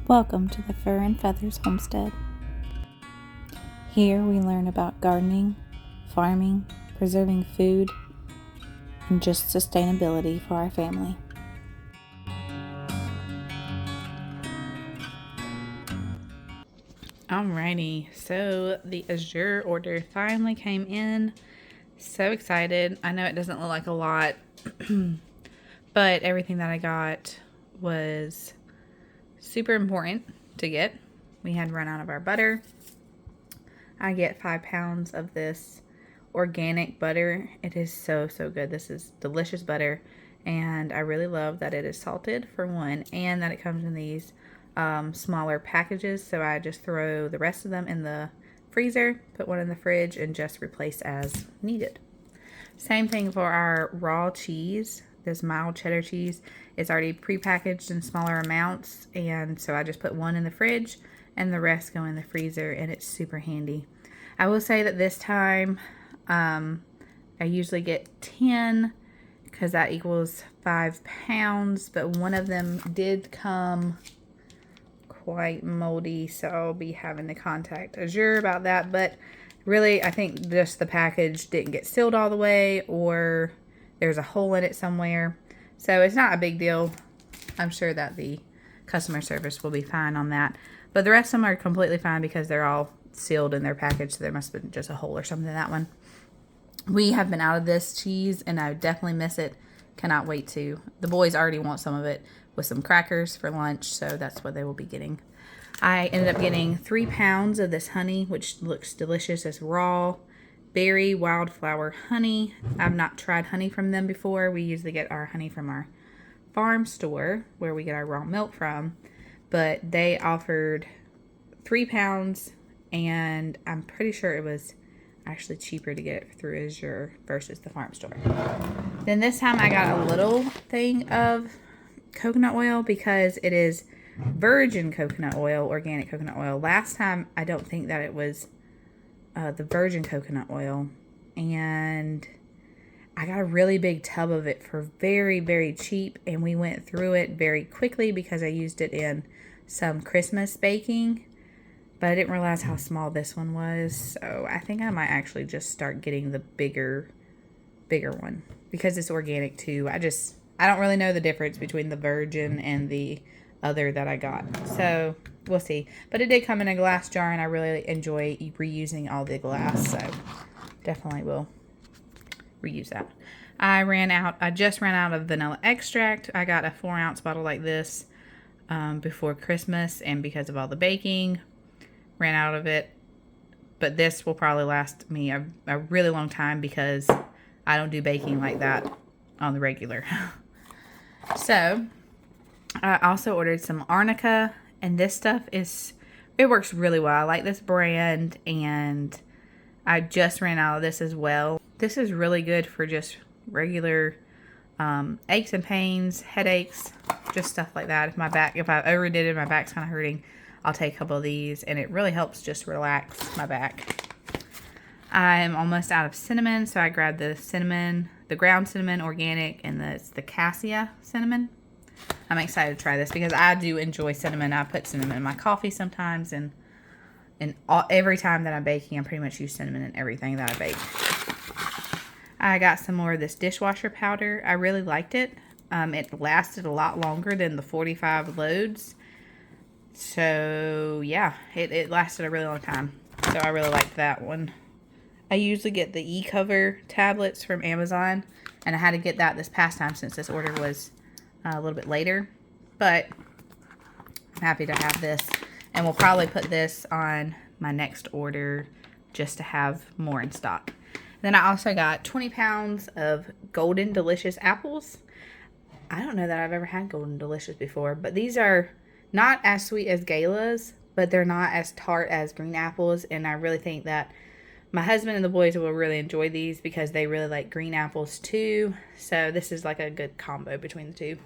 Welcome to the Fur and Feathers Homestead. Here we learn about gardening, farming, preserving food, and just sustainability for our family. Alrighty, so the Azure order finally came in. So excited. I know it doesn't look like a lot, but everything that I got was super important to get. We had run out of our butter. I get 5 pounds of this organic butter. It is so good. This is delicious butter, and I really love that it is salted for one, and that it comes in these smaller packages. So I just throw the rest of them in the freezer, put one in the fridge, and just replace as needed. Same thing for our raw cheese. This mild cheddar cheese is already pre-packaged in smaller amounts, and so I just put one in the fridge and the rest go in the freezer, and it's super handy. I will say that this time I usually get 10 because that equals 5 pounds, but one of them did come quite moldy, so I'll be having to contact Azure about that. But really, I think just the package didn't get sealed all the way, or there's a hole in it somewhere. So it's not a big deal. I'm sure that the customer service will be fine on that. But the rest of them are completely fine because they're all sealed in their package. So there must have been just a hole or something in that one. We have been out of this cheese, and I definitely miss it. Cannot wait to. The boys already want some of it with some crackers for lunch, so that's what they will be getting. I ended up getting 3 pounds of this honey, which looks delicious. It's raw berry wildflower honey. I've not tried honey from them before. We usually get our honey from our farm store where we get our raw milk from, but they offered 3 pounds, and I'm pretty sure it was actually cheaper to get it through Azure versus the farm store. Then this time I got a little thing of coconut oil because it is virgin coconut oil, organic coconut oil. Last time I don't think that it was the virgin coconut oil, and I got a really big tub of it for very cheap, and we went through it very quickly because I used it in some Christmas baking, but I didn't realize how small this one was. So I think I might actually just start getting the bigger one because it's organic too. I don't really know the difference between the virgin and the other that I got, so we'll see. But it did come in a glass jar, and I really enjoy reusing all the glass, so definitely will reuse that. I just ran out of vanilla extract. I got a 4-ounce bottle like this before Christmas, and because of all the baking, ran out of it. But this will probably last me a really long time because I don't do baking like that on the regular. So I also ordered some arnica, and this stuff it works really well. I like this brand, and I just ran out of this as well. This is really good for just regular aches and pains, headaches, just stuff like that. If I overdid it, my back's kind of hurting, I'll take a couple of these, and it really helps just relax my back. I'm almost out of cinnamon, so I grabbed the cinnamon, the ground cinnamon, organic, and it's the cassia cinnamon. I'm excited to try this because I do enjoy cinnamon. I put cinnamon in my coffee sometimes, and every time that I'm baking, I pretty much use cinnamon in everything that I bake. I got some more of this dishwasher powder. I really liked it. It lasted a lot longer than the 45 loads. So yeah, it lasted a really long time. So I really liked that one. I usually get the e-cover tablets from Amazon, and I had to get that this past time since this order was a little bit later. But I'm happy to have this, and we'll probably put this on my next order just to have more in stock. Then I also got 20 pounds of Golden Delicious apples. I don't know that I've ever had Golden Delicious before, but these are not as sweet as Gala's, but they're not as tart as green apples, and I really think that my husband and the boys will really enjoy these because they really like green apples too. So this is like a good combo between the two.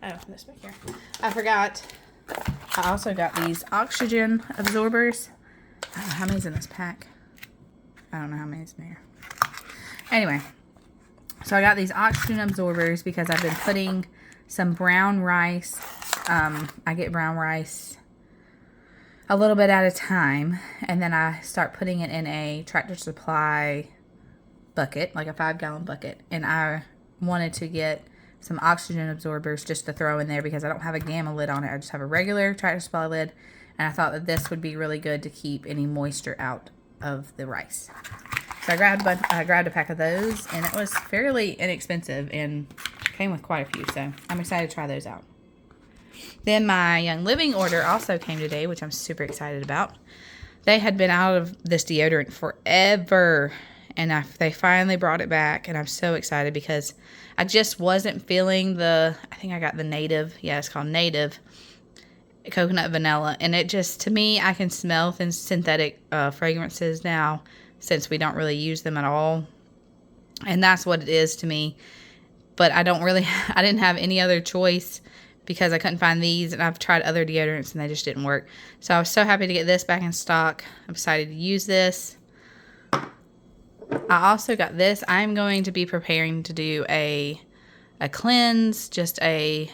Oh, this back here. I forgot. I also got these oxygen absorbers. I don't know how many's in this pack. I don't know how many's in here. Anyway, so I got these oxygen absorbers because I've been putting some brown rice. I get brown rice a little bit at a time, and then I start putting it in a Tractor Supply bucket, like a 5-gallon bucket. And I wanted to get some oxygen absorbers just to throw in there because I don't have a Gamma lid on it. I just have a regular Tractor Supply lid, and I thought that this would be really good to keep any moisture out of the rice. So I grabbed a pack of those, and it was fairly inexpensive and came with quite a few, so I'm excited to try those out. Then my Young Living order also came today, which I'm super excited about. They had been out of this deodorant forever, and they finally brought it back, and I'm so excited because I just wasn't feeling I think I got the Native, yeah, it's called Native coconut vanilla, and it just, to me, I can smell synthetic fragrances now since we don't really use them at all, and that's what it is to me. But I didn't have any other choice because I couldn't find these, and I've tried other deodorants and they just didn't work. So I was so happy to get this back in stock. I'm excited to use this. I also got this. I'm going to be preparing to do a cleanse, just a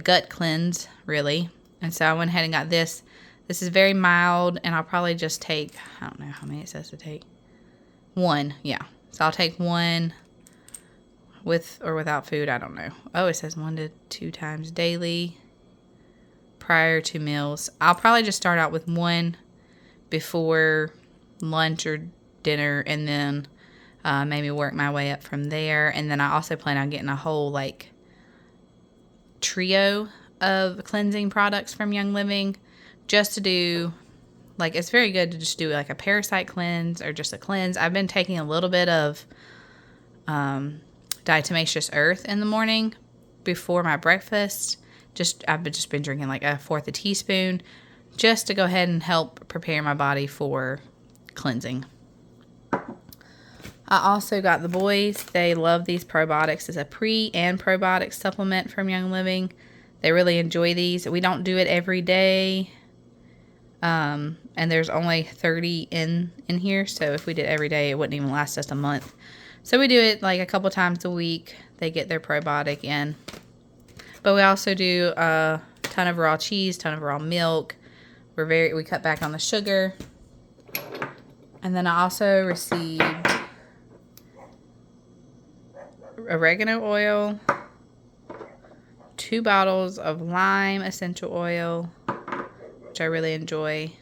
gut cleanse, really. And so I went ahead and got this. This is very mild, and I'll probably just take, I don't know how many it says to take. 1, yeah. So I'll take 1 with or without food, I don't know. Oh, it says 1 to 2 times daily prior to meals. I'll probably just start out with 1 before lunch or dinner, and then maybe work my way up from there. And then I also plan on getting a whole like trio of cleansing products from Young Living, just to do, like, it's very good to just do like a parasite cleanse or just a cleanse. I've been taking a little bit of diatomaceous earth in the morning before my breakfast. I've just been drinking like 1/4 teaspoon just to go ahead and help prepare my body for cleansing. I also got the boys. They love these probiotics. It's a pre and probiotic supplement from Young Living. They really enjoy these. We don't do it every day. And there's only 30 in here. So if we did every day, it wouldn't even last us a month. So we do it like a couple times a week. They get their probiotic in. But we also do a ton of raw cheese, ton of raw milk. We cut back on the sugar. And then I also received oregano oil, 2 bottles of lime essential oil, which I really enjoy.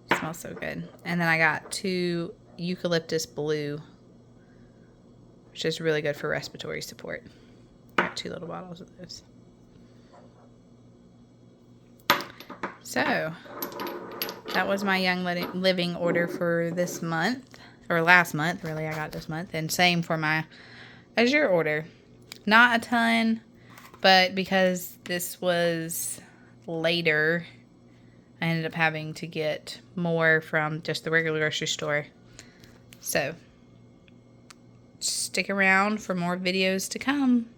It smells so good. And then I got 2 eucalyptus blue, which is really good for respiratory support. I got 2 little bottles of those. So that was my Young Living order for this month, or last month, really. I got this month, and same for my Azure order. Not a ton, but because this was later, I ended up having to get more from just the regular grocery store. So stick around for more videos to come.